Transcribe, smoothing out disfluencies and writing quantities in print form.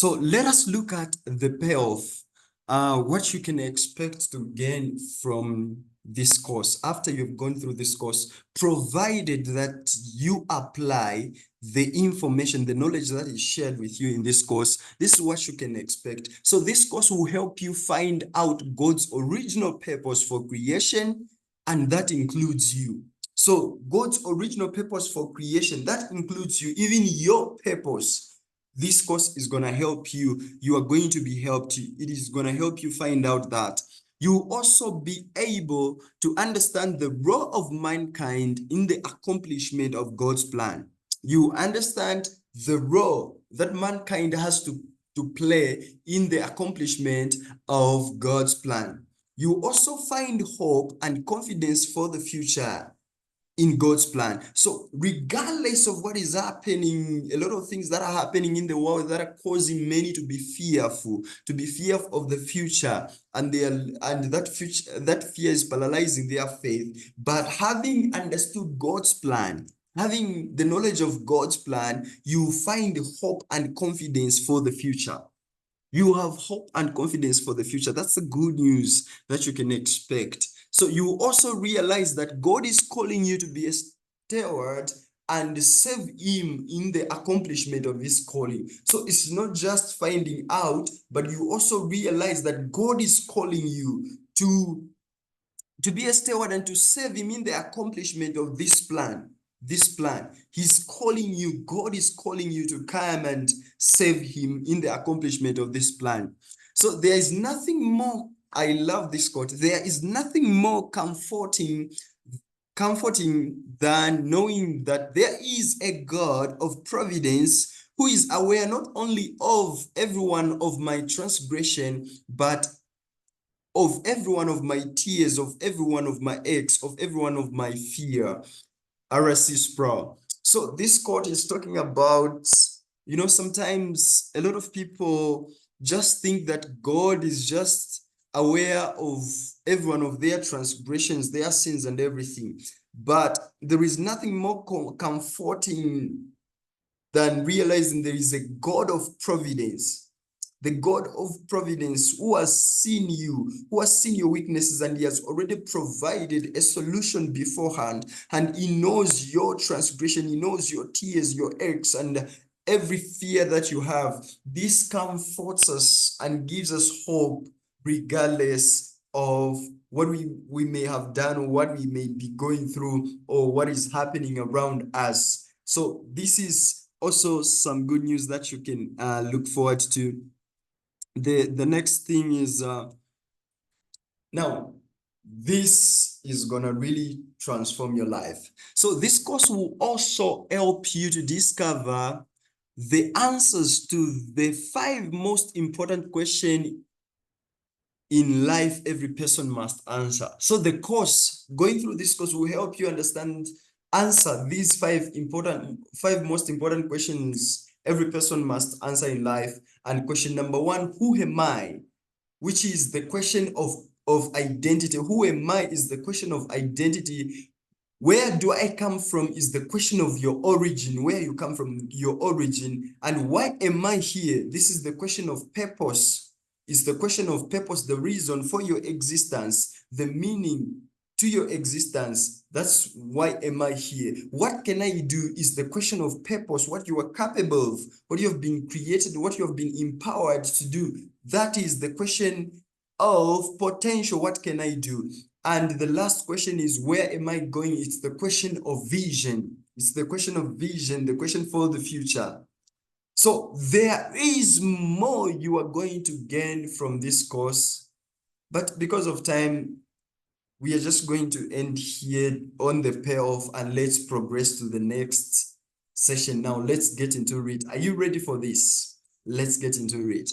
So let us look at the payoff, what you can expect to gain from this course after you've gone through this course, provided that you apply the information, the knowledge that is shared with you in this course. This is what you can expect. So this course will help you find out God's original purpose for creation, and that includes you. So God's original purpose for creation, that includes you, even your purpose. This course is going to help you. You are going to be helped. It is going to help you find out that you will also be able to understand the role of mankind in the accomplishment of God's plan. You understand the role that mankind has to play in the accomplishment of God's plan. You also find hope and confidence for the future in God's plan. So regardless of what is happening, a lot of things that are happening in the world that are causing many to be fearful of the future, and that fear is paralyzing their faith. But having understood God's plan, having the knowledge of God's plan, you find hope and confidence for the future. You have hope and confidence for the future. That's the good news that you can expect. So you also realize that God is calling you to be a steward and serve him in the accomplishment of his calling. So it's not just finding out, but you also realize that God is calling you to be a steward and to serve him in the accomplishment of this plan. He's calling you. God is calling you to come and serve him in the accomplishment of this plan. So there is nothing more, I love this quote, there is nothing more comforting than knowing that there is a God of providence who is aware not only of every one of my transgression, but of every one of my tears, of every one of my aches, of every one of my fear. R.C. Sproul. So this quote is talking about, sometimes a lot of people just think that God is just aware of every one of their transgressions, their sins and everything. But there is nothing more comforting than realizing there is a God of providence. The God of providence who has seen you, who has seen your weaknesses, and he has already provided a solution beforehand. And he knows your transgression, he knows your tears, your aches, and every fear that you have. This comforts us and gives us hope regardless of what we may have done, or what we may be going through, or what is happening around us. So this is also some good news that you can look forward to. The next thing is now this is gonna really transform your life. So this course will also help you to discover the answers to the 5 most important questions in life every person must answer. So the course, going through this course, will help you answer these 5 most important questions every person must answer in life. And question number 1, who am I? Which is the question of identity. Who am I is the question of identity. Where do I come from is the question of your origin, where you come from, your origin. And why am I here? This is the question of purpose. It's the question of purpose, the reason for your existence, the meaning to your existence. That's why am I here? What can I do is the question of purpose, what you are capable of, what you have been created, what you have been empowered to do. That is the question of potential. What can I do? And the last question is, where am I going? It's the question of vision. It's the question of vision, the question for the future. So there is more you are going to gain from this course, but because of time, we are just going to end here on the payoff, and let's progress to the next session. Now let's get into it. Are you ready for this? Let's get into it.